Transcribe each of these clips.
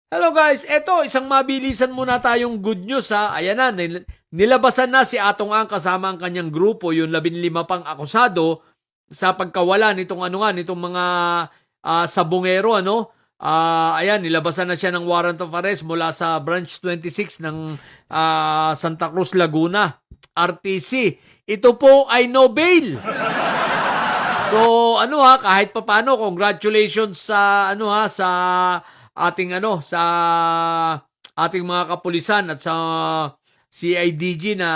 Hello guys, eto isang mabilisan muna tayong good news ha. Ayan na, nilabasan na si Atong Ang kasama ang kanyang grupo, yung 15 pang akusado sa pagkawala nitong nitong mga sabongero ayan, nilabasan na siya ng warrant of arrest mula sa branch 26 ng Santa Cruz, Laguna, RTC. Ito po ay no bail. So kahit papaano, congratulations sa sa sa ating mga kapulisan at sa CIDG na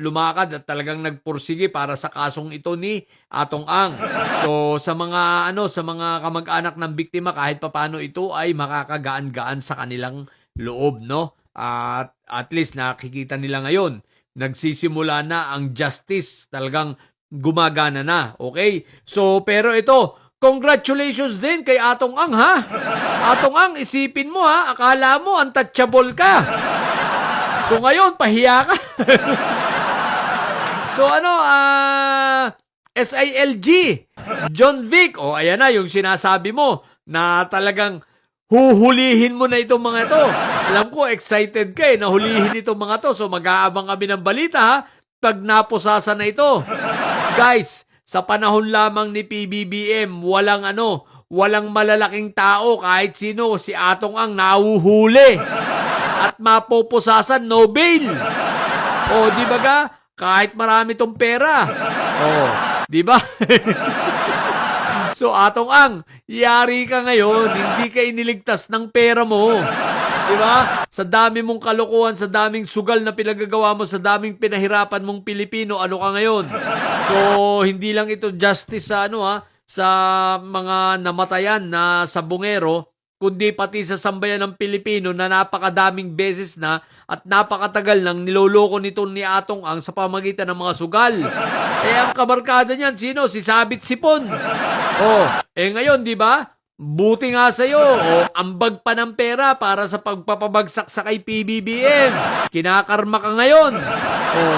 lumakad at talagang nagpursige para sa kasong ito ni Atong Ang. So sa mga kamag-anak ng biktima, kahit papaano ito ay makakagaan-gaan sa kanilang loob, no? At least nakikita nila ngayon, nagsisimula na ang justice, talagang gumagana na. Okay? So pero ito, congratulations din kay Atong Ang ha. Atong Ang, isipin mo ha, akala mo untouchable ka. So ngayon, pahiya ka. So SILG, John Vic, ayan na yung sinasabi mo na talagang huhulihin mo na itong mga ito. Alam ko, excited ka na hulihin itong mga to. So mag-aabang kami ng balita ha, pag napusasan na ito. Guys, sa panahon lamang ni PBBM, walang malalaking tao kahit sino, si Atong Ang nahuhuli at mapupusasan, no bail. Di ba ka? Kahit marami tong pera. Di ba? So Atong Ang, yari ka ngayon, hindi ka iniligtas ng pera mo. Di ba? Sa dami mong kalokohan, sa daming sugal na pinagagawa mo, sa daming pinahirapan mong Pilipino, ano ka ngayon? So, hindi lang ito justice sa sa mga namatayan na sabongero, kundi pati sa sambayan ng Pilipino na napakadaming beses na at napakatagal nang niloloko nito ni Atong Ang sa pamagitan ng mga sugal. Ang kabarkada niyan, sino? Si Sabit Sipon. Ngayon, di ba? Buti nga sa'yo, ambag pa ng pera para sa pagpapabagsak sa kay PBBM. Kinakarma ka ngayon.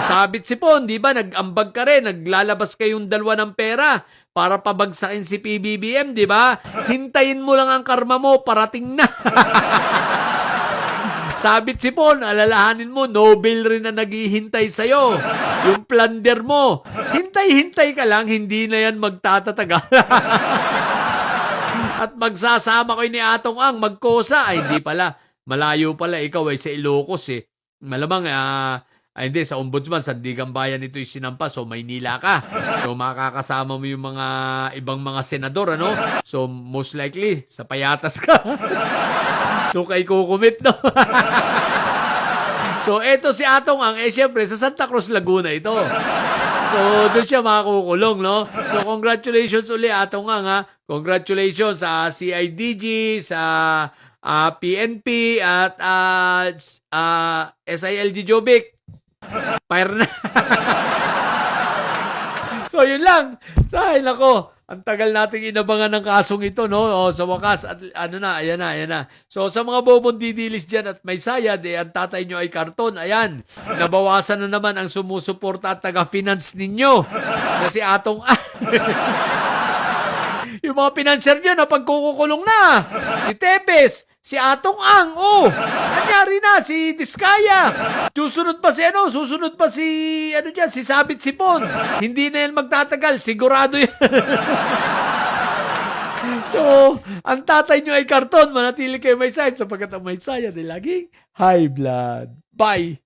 Sabit Sipon, di ba? Nag-ambag ka rin, naglalabas kayong dalawa ng pera para pabagsakin si PBBM, di ba? Hintayin mo lang ang karma mo, parating na. Sabit Sipon, alalahanin mo, Nobel rin na naghihintay sa'yo. Yung plunder mo, hintay-hintay ka lang, hindi na yan magtatatagal. At magsasama ko ni Atong Ang magkosa. Ay, hindi pala. Malayo pala. Ikaw ay sa Ilocos eh. Malamang, hindi, sa Ombudsman, sa Sandigan Bayan ito yung sinampa. So, Maynila ka. So, makakasama mo yung mga ibang mga senador, So, most likely, sa Payatas ka. So, kay kukumit, no? So, eto si Atong Ang, syempre, sa Santa Cruz, Laguna ito. So, doon siya makakukulong, no? So, congratulations uli, Atong Ang, ha? Congratulations sa CIDG, sa PNP, at SILG Jobic. Fire na. So, yun lang. Say, nako. Ang tagal nating inabangan ng kasong ito, no? Sa wakas, at ayan na. So, sa mga bobong didilis dyan at may sayad, ang tatay nyo ay karton. Ayan, nabawasan na naman ang sumusuporta at taga-finance ninyo. Kasi Atong yung mga financier nyo na pagkukulong na. Si Tepes, si Atong Ang, nangyari na, si Diskaya. Susunod pa si si Sabit Sipon. Hindi na yan magtatagal, sigurado yan. So, ang tatay nyo ay karton, manatili kayo may sayad sapagkat ang may sayad ay laging high blood. Bye!